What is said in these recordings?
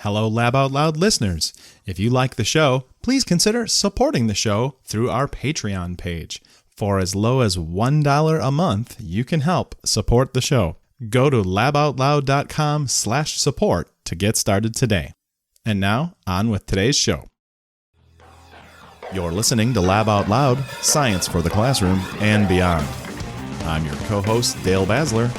Hello, Lab Out Loud listeners. If you like the show, please consider supporting the show through our Patreon page. For as low as $1 a month, you can help support the show. Go to laboutloud.com/support to get started today. And now, on with today's show. You're listening to Lab Out Loud, Science for the Classroom and Beyond. I'm your co-host, Dale Basler.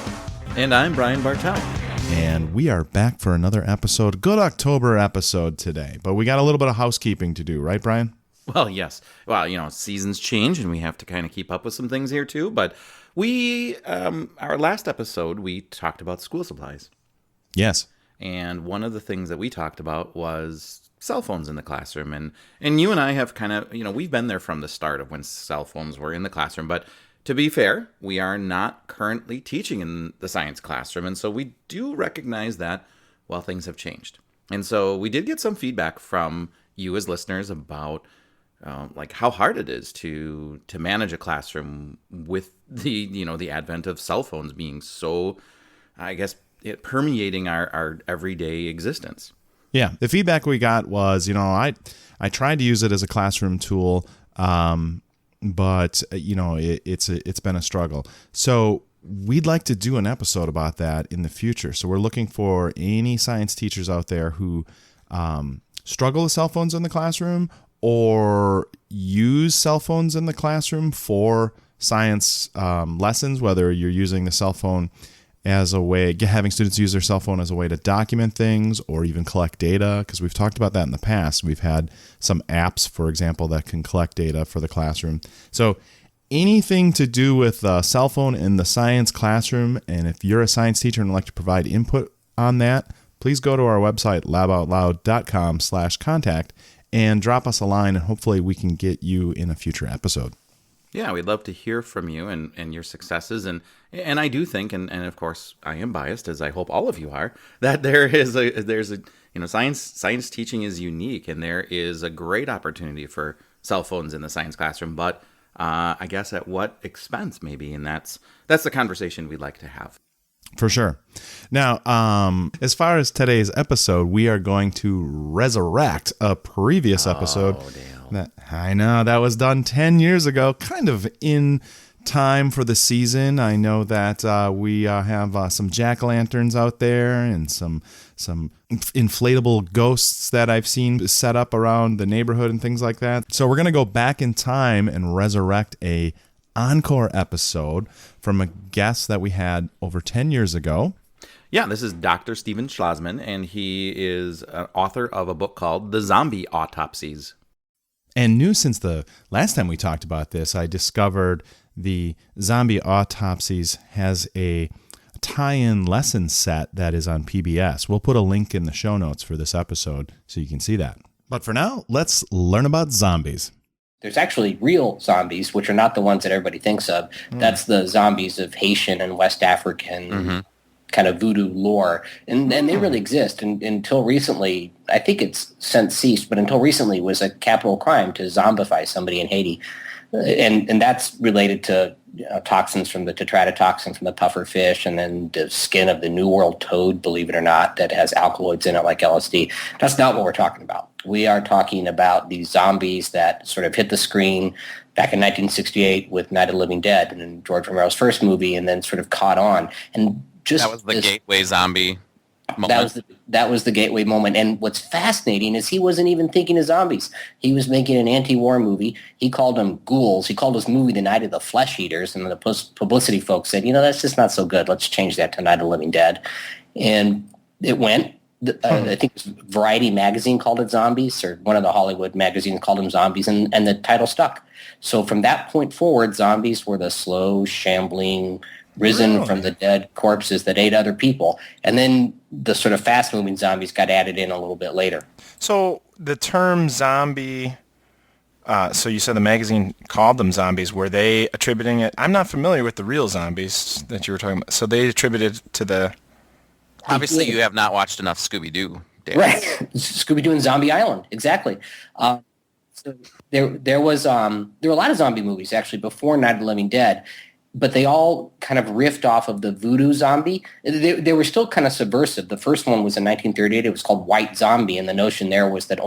And I'm Brian Bartel. And we are back for another episode, good October episode today. But we got a little bit of housekeeping to do, right, Brian? Well, yes. Well, seasons change and we have to kind of keep up with some things here too. But our last episode, we talked about school supplies. Yes. And one of the things that we talked about was cell phones in the classroom. And you and I have kind of, we've been there from the start of when cell phones were in the classroom. But to be fair, we are not currently teaching in the science classroom, and so we do recognize that, well, things have changed. And so we did get some feedback from you as listeners about how hard it is to manage a classroom with the advent of cell phones being so, I guess, permeating our everyday existence. Yeah, the feedback we got was, I tried to use it as a classroom tool, but it's been a struggle. So we'd like to do an episode about that in the future. So we're looking for any science teachers out there who struggle with cell phones in the classroom or use cell phones in the classroom for science lessons, whether you're using the cell phone as a way, having students use their cell phone as a way to document things or even collect data, because we've talked about that in the past. We've had some apps, for example, that can collect data for the classroom. So anything to do with a cell phone in the science classroom, and if you're a science teacher and would like to provide input on that, please go to our website, laboutloud.com/contact, and drop us a line, and hopefully we can get you in a future episode. Yeah, we'd love to hear from you and your successes. And I do think, and of course I am biased, as I hope all of you are, that there's a science teaching is unique, and there is a great opportunity for cell phones in the science classroom, but I guess at what expense maybe, and that's the conversation we'd like to have. For sure. Now, as far as today's episode, we are going to resurrect a previous episode. I know, that was done 10 years ago, kind of in time for the season. I know that we have some jack-o'-lanterns out there and some inflatable ghosts that I've seen set up around the neighborhood and things like that. So we're going to go back in time and resurrect a encore episode from a guest that we had over 10 years ago. Yeah, this is Dr. Stephen Schlozman, and he is an author of a book called The Zombie Autopsies. And new since the last time we talked about this, I discovered the Zombie Autopsies has a tie-in lesson set that is on PBS. We'll put a link in the show notes for this episode so you can see that. But for now, let's learn about zombies. There's actually real zombies, which are not the ones that everybody thinks of. That's the zombies of Haitian and West African kind of voodoo lore. And they really exist. And until recently, I think it's since ceased, but until recently it was a capital crime to zombify somebody in Haiti. And that's related to toxins from the tetrodotoxin from the puffer fish, and then the skin of the New World toad, believe it or not, that has alkaloids in it like LSD. That's not what we're talking about. We are talking about these zombies that sort of hit the screen back in 1968 with Night of the Living Dead and George Romero's first movie, and then sort of caught on. And just that was the gateway zombie moment. That was the gateway moment. And what's fascinating is he wasn't even thinking of zombies. He was making an anti-war movie. He called them ghouls. He called his movie The Night of the Flesh Eaters, and the publicity folks said, that's just not so good. Let's change that to Night of the Living Dead. And it went. I think it was Variety magazine called it Zombies, or one of the Hollywood magazines called them Zombies, and the title stuck. So from that point forward, zombies were the slow, shambling, risen from the dead corpses that ate other people. And then the sort of fast-moving zombies got added in a little bit later. So the term zombie, so you said the magazine called them zombies. Were they attributing it? I'm not familiar with the real zombies that you were talking about. So they attributed to the... Obviously, you have not watched enough Scooby-Doo, Dave. Right. Scooby-Doo and Zombie Island. Exactly. So there were a lot of zombie movies, actually, before Night of the Living Dead. but they all kind of riffed off of the voodoo zombie. They were still kind of subversive. The first one was in 1938. It was called White Zombie, and the notion there was that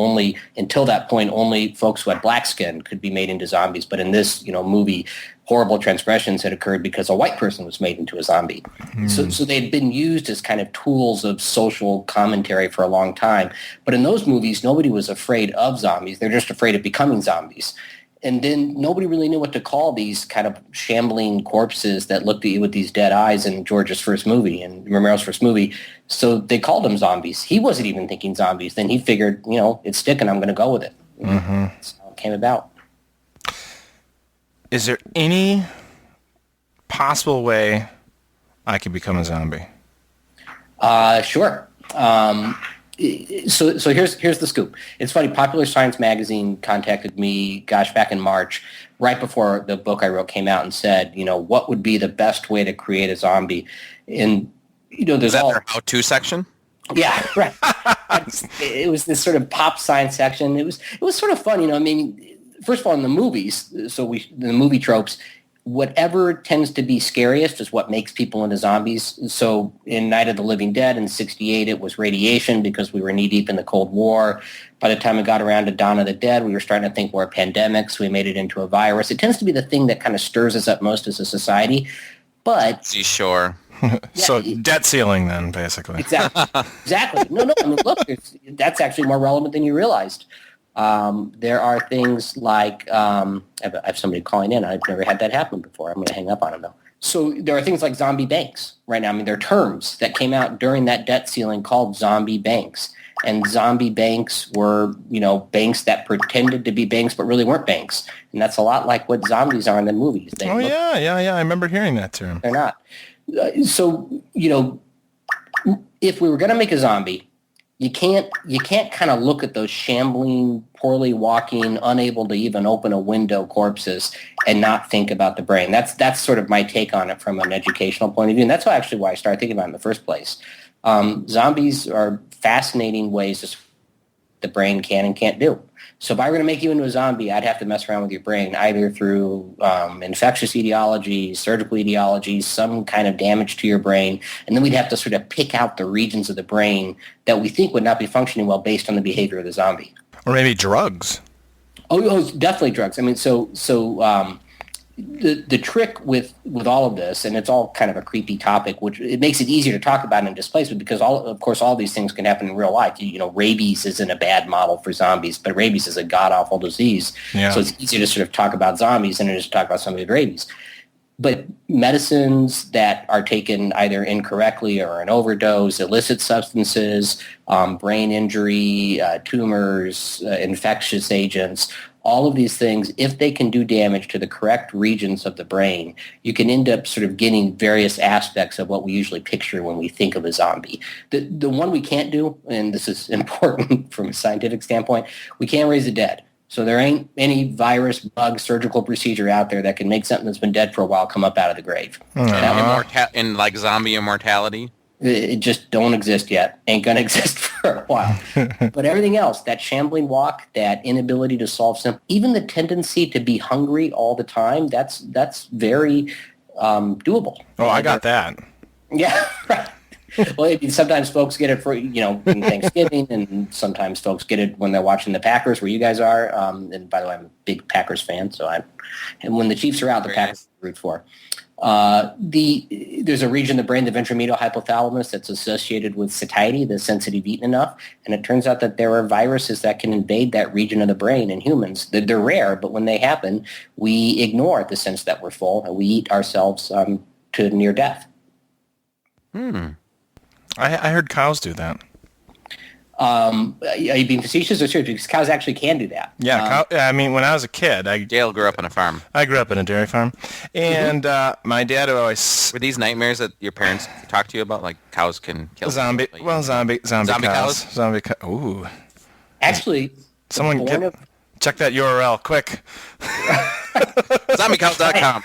until that point, only folks who had black skin could be made into zombies. But in this, movie, horrible transgressions had occurred because a white person was made into a zombie. So they'd been used as kind of tools of social commentary for a long time. But in those movies, nobody was afraid of zombies. They're just afraid of becoming zombies. And then nobody really knew what to call these kind of shambling corpses that looked at you with these dead eyes in George's first movie and Romero's first movie. So they called them zombies. He wasn't even thinking zombies. Then he figured, it's sticking. I'm going to go with it. That's how it came about. Is there any possible way I could become a zombie? Sure. So here's the scoop. It's funny. Popular Science magazine contacted me, back in March, right before the book I wrote came out, and said, what would be the best way to create a zombie? And there's Is that their how-to section? Yeah, right. It was this sort of pop science section. It was sort of fun. First of all, in the movies, the movie tropes, whatever tends to be scariest is what makes people into zombies. So in Night of the Living Dead in 1968, it was radiation because we were knee-deep in the Cold War. By the time it got around to Dawn of the Dead, we were starting to think more pandemics. We made it into a virus. It tends to be the thing that kind of stirs us up most as a society. But... Sure. So debt ceiling then, basically. Exactly. No. Look, that's actually more relevant than you realized. There are things like, I have somebody calling in. I've never had that happen before. I'm going to hang up on him, though. So there are things like zombie banks right now. There are terms that came out during that debt ceiling called zombie banks. And zombie banks were, banks that pretended to be banks but really weren't banks. And that's a lot like what zombies are in the movies. Yeah. I remember hearing that term. They're not. So, if we were going to make a zombie, you can't kind of look at those shambling, poorly walking, unable to even open a window corpses and not think about the brain. That's sort of my take on it from an educational point of view. And that's why I started thinking about it in the first place. Zombies are fascinating ways to the brain can and can't do. So if I were going to make you into a zombie, I'd have to mess around with your brain either through infectious etiology, surgical etiology, some kind of damage to your brain, and then we'd have to sort of pick out the regions of the brain that we think would not be functioning well based on the behavior of the zombie. Or maybe drugs. Oh, definitely drugs. The trick with all of this, and it's all kind of a creepy topic, which it makes it easier to talk about in displacement because all these things can happen in real life. Rabies isn't a bad model for zombies, but rabies is a god-awful disease. Yeah. So it's easier to sort of talk about zombies than it is to talk about somebody with rabies. But medicines that are taken either incorrectly or an overdose, illicit substances, brain injury, tumors, infectious agents, all of these things, if they can do damage to the correct regions of the brain, you can end up sort of getting various aspects of what we usually picture when we think of a zombie. The one we can't do, and this is important from a scientific standpoint, we can't raise the dead. So there ain't any virus, bug, surgical procedure out there that can make something that's been dead for a while come up out of the grave. And like zombie immortality? It just don't exist yet. Ain't going to exist for a while. But everything else, that shambling walk, that inability to solve even the tendency to be hungry all the time, that's very doable. Oh, I got that. Yeah, right. Well, sometimes folks get it for, in Thanksgiving, and sometimes folks get it when they're watching the Packers, where you guys are. And by the way, I'm a big Packers fan, and when the Chiefs are out, the Packers root for. There's a region of the brain, the ventromedial hypothalamus, that's associated with satiety, the sense that you've eaten enough. And it turns out that there are viruses that can invade that region of the brain in humans. They're rare, but when they happen, we ignore the sense that we're full, and we eat ourselves to near death. I heard cows do that. Are you being facetious or serious? Because cows actually can do that. Yeah, when I was a kid, Dale grew up on a farm. I grew up in a dairy farm, and my dad would always... Were these nightmares that your parents talked to you about, like cows can kill zombie people? Well, zombie cows. Zombie cows. Ooh. Actually, someone check that URL quick. Zombiecows.com.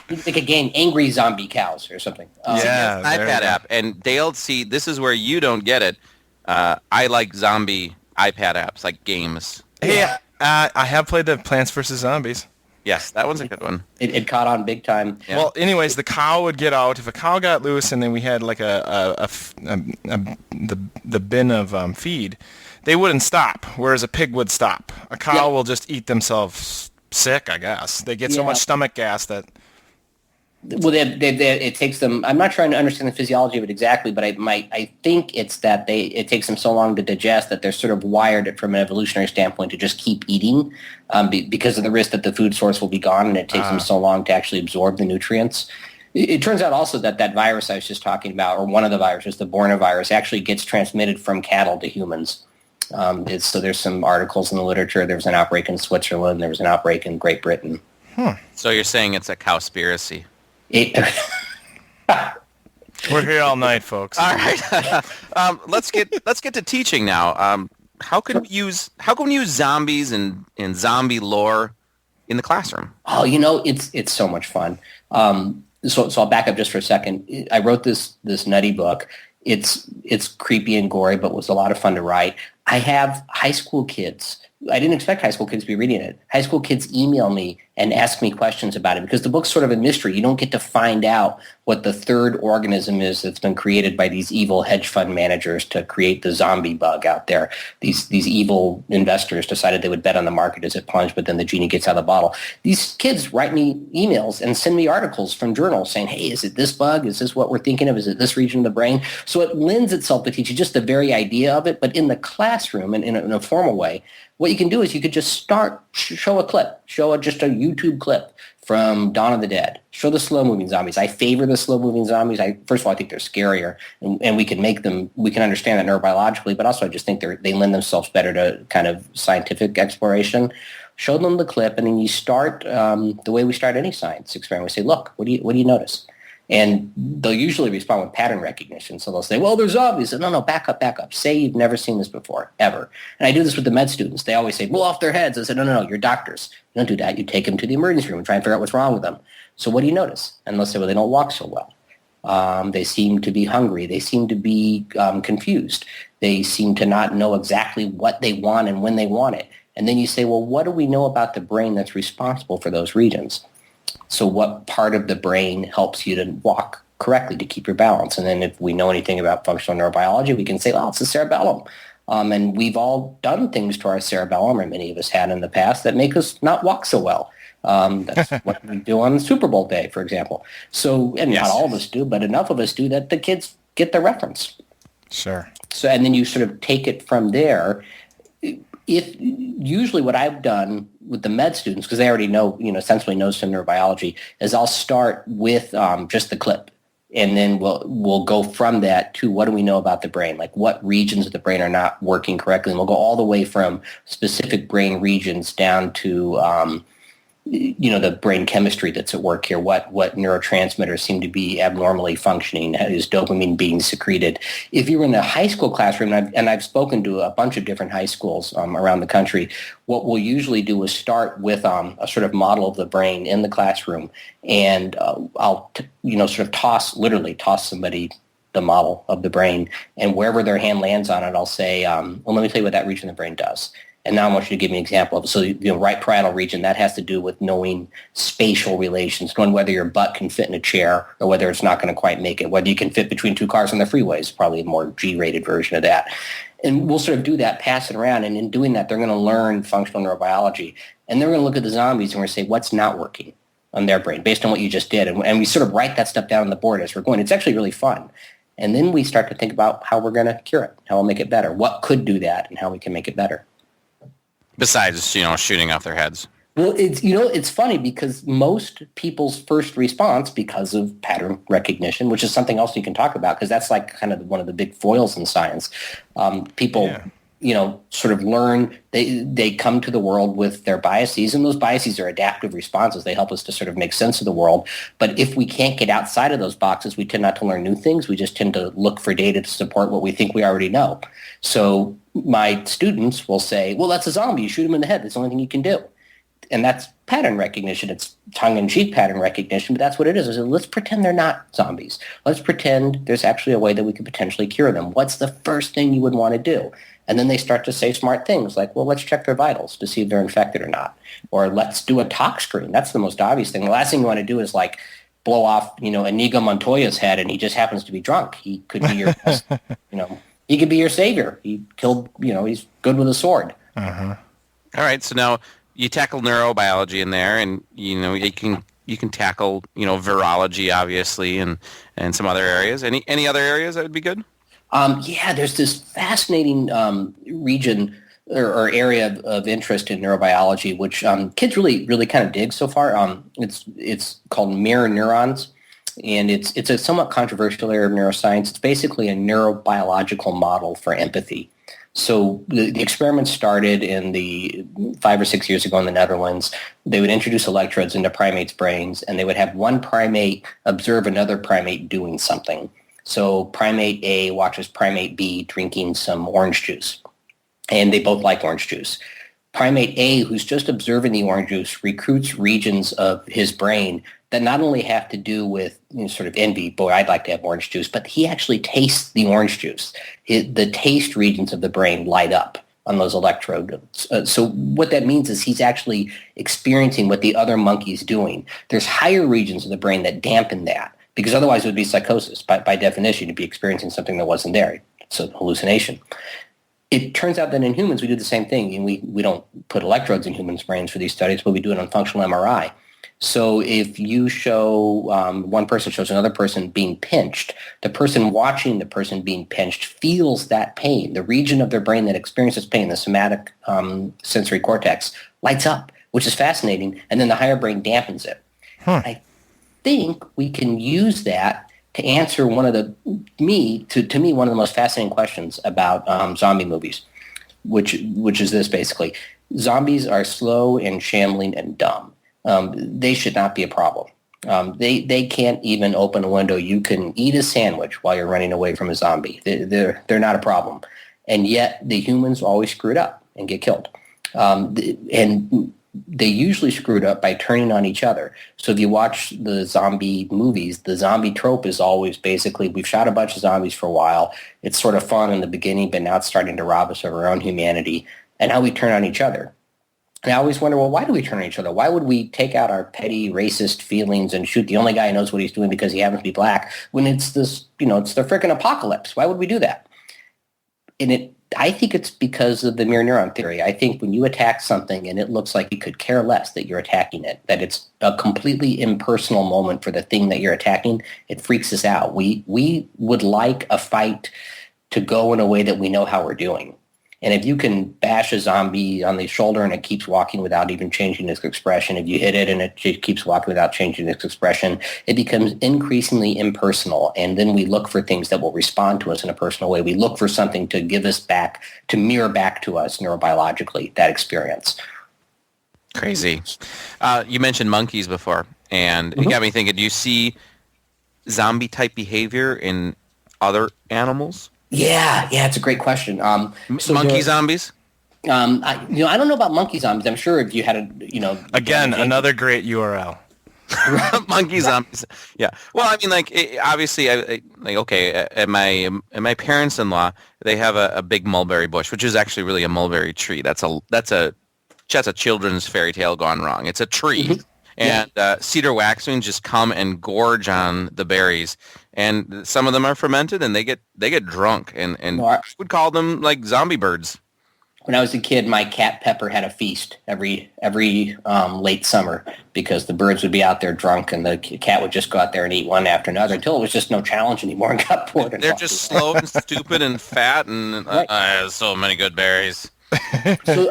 You think again, angry zombie cows or something. Yeah, iPad app. And Dale, see, this is where you don't get it. I like zombie iPad apps, like games. Hey, I have played the Plants vs. Zombies. Yes, that one's a good one. It caught on big time. Yeah. Well, anyways, the cow would get out. If a cow got loose, and then we had like the bin of feed, they wouldn't stop. Whereas a pig would stop. A cow will just eat themselves sick, I guess. They get so much stomach gas that. Well, it takes them. I'm not trying to understand the physiology of it exactly, but I think it's that it takes them so long to digest that they're sort of wired from an evolutionary standpoint to just keep eating because of the risk that the food source will be gone, and it takes them so long to actually absorb the nutrients. It turns out also that virus I was just talking about, or one of the viruses, the Borna actually gets transmitted from cattle to humans. So there's some articles in the literature. There was an outbreak in Switzerland. There was an outbreak in Great Britain. So you're saying it's a cowspiracy? We're here all night, folks. All right. Let's get to teaching now. How can we use zombies and zombie lore in the classroom? Oh, it's so much fun. So I'll back up just for a second. I wrote this nutty book. It's creepy and gory, but was a lot of fun to write. I have high school kids. I didn't expect high school kids to be reading it. High school kids email me and ask me questions about it because the book's sort of a mystery. You don't get to find out what the third organism is that's been created by these evil hedge fund managers to create the zombie bug out there. These evil investors decided they would bet on the market as it plunged, but then the genie gets out of the bottle. These kids write me emails and send me articles from journals saying, hey, is it this bug? Is this what we're thinking of? Is it this region of the brain? So it lends itself to teaching just the very idea of it, but in the classroom and in a formal way. What you can do is you could just show a clip, just a YouTube clip from Dawn of the Dead. Show the slow-moving zombies. I favor the slow-moving zombies. First of all, I think they're scarier, and we can understand that neurobiologically, but also I just think they lend themselves better to kind of scientific exploration. Show them the clip, and then you start the way we start any science experiment. We say, look, what do you notice? And they'll usually respond with pattern recognition. So they'll say, well, they're zombies. And no, back up. Say you've never seen this before, ever. And I do this with the med students. They always say, blow off their heads. I said, no, you're doctors. You don't do that. You take them to the emergency room and try and figure out what's wrong with them. So what do you notice? And they'll say, well, they don't walk so well. They seem to be hungry. They seem to be confused. They seem to not know exactly what they want and when they want it. And then you say, well, what do we know about the brain that's responsible for those regions? So what part of the brain helps you to walk correctly, to keep your balance? And then if we know anything about functional neurobiology, we can say, well, it's the cerebellum. And we've all done things to our cerebellum, or many of us had in the past, that make us not walk so well. That's what we do on Super Bowl day, for example. So, and not all of us do, but enough of us do that the kids get the reference. Sure. So, and then you sort of take it from there. Usually what I've done with the med students, because they already know, essentially know some neurobiology, is I'll start with just the clip. And then we'll go from that to what do we know about the brain? Like what regions of the brain are not working correctly? And we'll go all the way from specific brain regions down to the brain chemistry that's at work here. What neurotransmitters seem to be abnormally functioning? Is dopamine being secreted? If you're in a high school classroom, and I've spoken to a bunch of different high schools around the country, what we'll usually do is start with a sort of model of the brain in the classroom, and I'll sort of literally toss somebody the model of the brain, and wherever their hand lands on it, I'll say, well, let me tell you what that region of the brain does. And now I want you to give me an example of it. So, right parietal region, that has to do with knowing spatial relations, knowing whether your butt can fit in a chair or whether it's not going to quite make it, whether you can fit between two cars on the freeway is probably a more G-rated version of that. And we'll sort of do that, pass it around. And in doing that, they're going to learn functional neurobiology. And they're going to look at the zombies and we're going to say, what's not working on their brain based on what you just did? And we sort of write that stuff down on the board as we're going. It's actually really fun. And then we start to think about how we're going to cure it, how we'll make it better, what could do that, and how we can make it better. Besides, shooting off their heads. Well, it's funny because most people's first response, because of pattern recognition, which is something else you can talk about, because that's like kind of one of the big foils in science. People, sort of learn, they come to the world with their biases, and those biases are adaptive responses. They help us to sort of make sense of the world. But if we can't get outside of those boxes, we tend not to learn new things. We just tend to look for data to support what we think we already know. So my students will say, well, that's a zombie. You shoot him in the head. That's the only thing you can do. And that's pattern recognition. It's tongue-in-cheek pattern recognition, but that's what it is. I said, let's pretend they're not zombies. Let's pretend there's actually a way that we could potentially cure them. What's the first thing you would want to do? And then they start to say smart things like, well, let's check their vitals to see if they're infected or not. Or let's do a tox screen. That's the most obvious thing. The last thing you want to do is like blow off, Inigo Montoya's head and he just happens to be drunk. He could be your, he could be your savior. He killed, he's good with a sword. Uh-huh. All right. So now you tackle neurobiology in there, and, you can tackle, virology, obviously, and some other areas. Any other areas that would be good? There's this fascinating region or area of interest in neurobiology, which kids really, really kind of dig so far. It's called mirror neurons, and it's a somewhat controversial area of neuroscience. It's basically a neurobiological model for empathy. So the experiment started in the 5 or 6 years ago in the Netherlands. They would introduce electrodes into primates' brains, and they would have one primate observe another primate doing something. So primate A watches primate B drinking some orange juice, and they both like orange juice. Primate A, who's just observing the orange juice, recruits regions of his brain that not only have to do with sort of envy, boy, I'd like to have orange juice, but he actually tastes the orange juice. The taste regions of the brain light up on those electrodes. So what that means is he's actually experiencing what the other monkey's doing. There's higher regions of the brain that dampen that, because otherwise it would be psychosis. By definition, you'd be experiencing something that wasn't there. It's a hallucination. It turns out that in humans, we do the same thing. And we don't put electrodes in humans' brains for these studies, but we do it on functional MRI. So if you show, one person shows another person being pinched, the person watching the person being pinched feels that pain. The region of their brain that experiences pain, the somatic sensory cortex, lights up, which is fascinating. And then the higher brain dampens it. I think we can use that to answer one of the, to me, one of the most fascinating questions about zombie movies, which is this basically. Zombies are slow and shambling and dumb. They should not be a problem. They can't even open a window. You can eat a sandwich while you're running away from a zombie. They're not a problem. And yet the humans always screwed up and get killed. And they usually screwed up by turning on each other. So if you watch the zombie movies, the zombie trope is always basically, we've shot a bunch of zombies for a while. It's sort of fun in the beginning, but now it's starting to rob us of our own humanity. And now we turn on each other. And I always wonder, well, why do we turn on each other? Why would we take out our petty racist feelings and shoot the only guy who knows what he's doing because he happens to be black when it's this, it's the frickin' apocalypse? Why would we do that? And I think it's because of the mirror neuron theory. I think when you attack something and it looks like you could care less that you're attacking it, that it's a completely impersonal moment for the thing that you're attacking, it freaks us out. We would like a fight to go in a way that we know how we're doing. And if you can bash a zombie on the shoulder and it keeps walking without even changing its expression, if you hit it and it keeps walking without changing its expression, it becomes increasingly impersonal. And then we look for things that will respond to us in a personal way. We look for something to give us back, to mirror back to us neurobiologically, that experience. Crazy. You mentioned monkeys before, and it got me thinking, do you see zombie-type behavior in other animals? Yeah, it's a great question. Monkey zombies? I don't know about monkey zombies. I'm sure if you had Again, another great URL. Monkey zombies. Yeah. Well, I mean, obviously, at my parents-in-law, they have a big mulberry bush, which is actually really a mulberry tree. That's a children's fairy tale gone wrong. It's a tree. Mm-hmm. And cedar waxwings just come and gorge on the berries, and some of them are fermented, and they get drunk, and I would call them like zombie birds. When I was a kid, my cat Pepper had a feast every late summer because the birds would be out there drunk, and the cat would just go out there and eat one after another until it was just no challenge anymore and got bored. They're just slow and stupid and fat, and so many good berries. So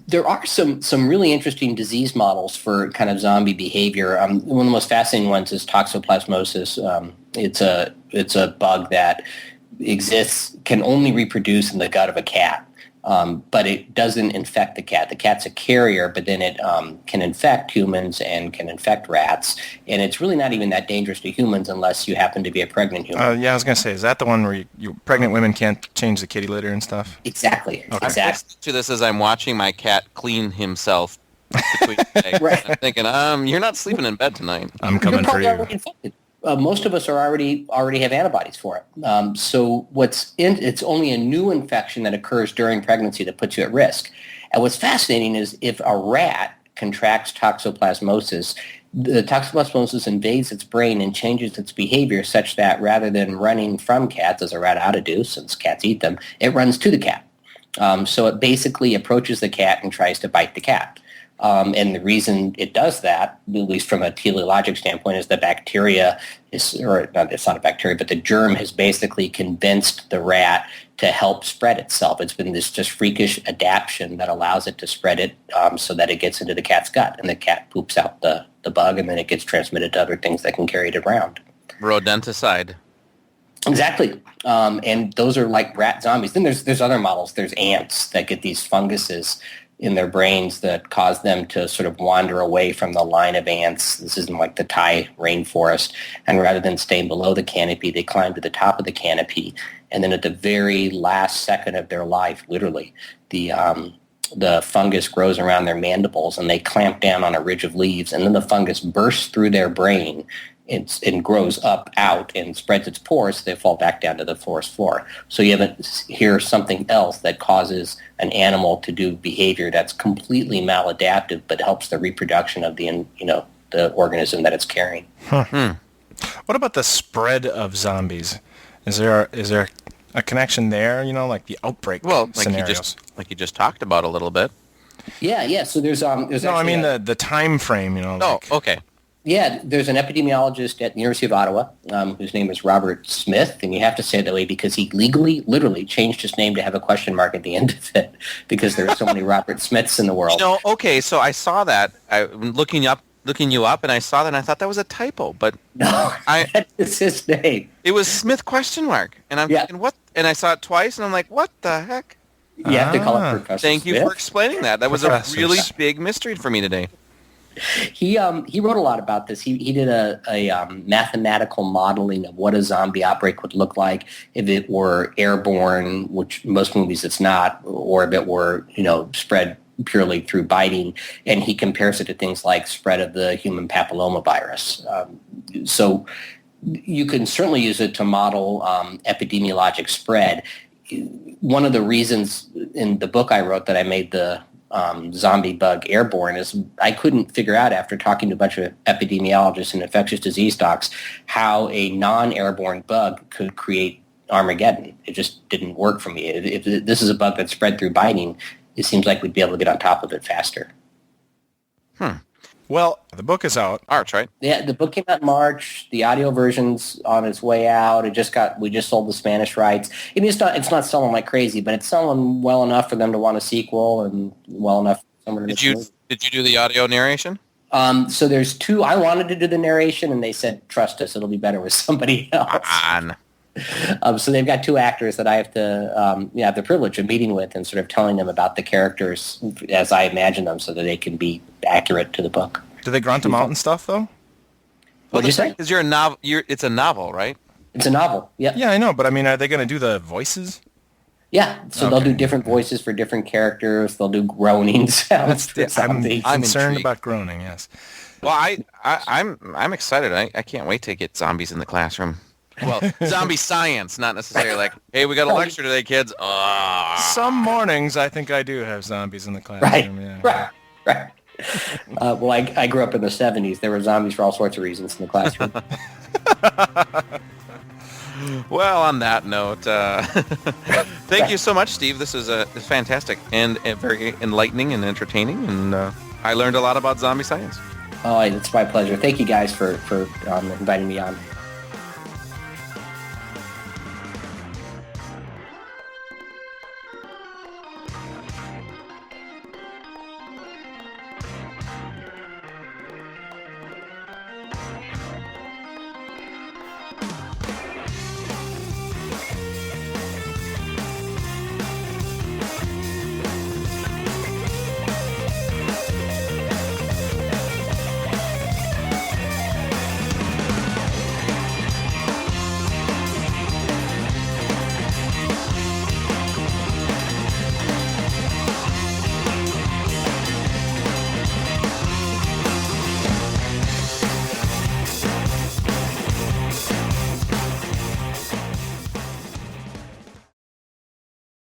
there are some really interesting disease models for kind of zombie behavior. One of the most fascinating ones is toxoplasmosis. It's a bug that exists, can only reproduce in the gut of a cat, but it doesn't infect the cat. The cat's a carrier, but then it can infect humans and can infect rats. And it's really not even that dangerous to humans unless you happen to be a pregnant human. I was going to say, is that the one where you pregnant women can't change the kitty litter and stuff? Exactly. Okay. Exactly. To this as I'm watching my cat clean himself Right. I'm thinking, you're not sleeping in bed tonight. I'm coming You're for probably you. already infected. Most of us are already have antibodies for it. So it's only a new infection that occurs during pregnancy that puts you at risk. And what's fascinating is if a rat contracts toxoplasmosis, the toxoplasmosis invades its brain and changes its behavior such that rather than running from cats, as a rat ought to do since cats eat them, it runs to the cat. So it basically approaches the cat and tries to bite the cat. And the reason it does that, at least from a teleologic standpoint, is the bacteria it's not a bacteria, but the germ has basically convinced the rat to help spread itself. It's been this just freakish adaptation that allows it to spread it so that it gets into the cat's gut, and the cat poops out the bug, and then it gets transmitted to other things that can carry it around. Rodenticide. Exactly. And those are like rat zombies. Then there's other models. There's ants that get these funguses in their brains that cause them to sort of wander away from the line of ants. This is in like the Thai rainforest. And rather than staying below the canopy, they climb to the top of the canopy. And then at the very last second of their life, literally, the fungus grows around their mandibles and they clamp down on a ridge of leaves. And then the fungus bursts through their brain and grows up out and spreads its pores, they fall back down to the forest floor. So you have here something else that causes an animal to do behavior that's completely maladaptive, but helps the reproduction of the organism that it's carrying. What about the spread of zombies? Is there a connection there? Like the outbreak scenarios. Like you just talked about a little bit. Yeah. So there's no, I mean the time frame. Okay. Yeah, there's an epidemiologist at the University of Ottawa whose name is Robert Smith, and you have to say it that way because he legally, literally changed his name to have a question mark at the end of it because there are so many Robert Smiths in the world. Okay, so I saw that. Looking you up, and I saw that, and I thought that was a typo, but no, that is his name. It was Smith question mark, and I'm thinking, what? And I saw it twice, and I'm like, what the heck? You have to call it Professor Thank Smith. you for explaining that. That was a really big mystery for me today. He wrote a lot about this. He did a mathematical modeling of what a zombie outbreak would look like if it were airborne, which most movies it's not, or if it were spread purely through biting. And he compares it to things like spread of the human papillomavirus. So you can certainly use it to model epidemiologic spread. One of the reasons in the book I wrote that I made the zombie bug airborne is I couldn't figure out after talking to a bunch of epidemiologists and infectious disease docs how a non-airborne bug could create Armageddon. It just didn't work for me. If this is a bug that's spread through biting, it seems like we'd be able to get on top of it faster. Well, the book is out. March, right? Yeah, the book came out in March. The audio version's on its way out. We just sold the Spanish rights. It's not selling like crazy, but it's selling well enough for them to want a sequel and well enough for someone to Did you do the audio narration? So there's two. I wanted to do the narration, and they said, trust us, it'll be better with somebody else. So they've got two actors that I have to have the privilege of meeting with and sort of telling them about the characters as I imagine them so that they can be accurate to the book. Do they grunt them out and stuff, though? What'd you say? Because you're a novel. It's a novel, right? It's a novel, yeah. Yeah, I know, but I mean, are they going to do the voices? Yeah, so they'll do different voices for different characters. They'll do groaning sounds. I'm concerned intrigued. about groaning, yes. Well, I'm excited. I can't wait to get zombies in the classroom. Well, zombie science, not necessarily like, hey, we got a lecture today, kids. Some mornings I think I do have zombies in the classroom. Right. Well, I grew up in the 70s. There were zombies for all sorts of reasons in the classroom. Well, on that note, thank you so much, Steve. This is fantastic and very enlightening and entertaining, and I learned a lot about zombie science. Oh, it's my pleasure. Thank you guys for inviting me on.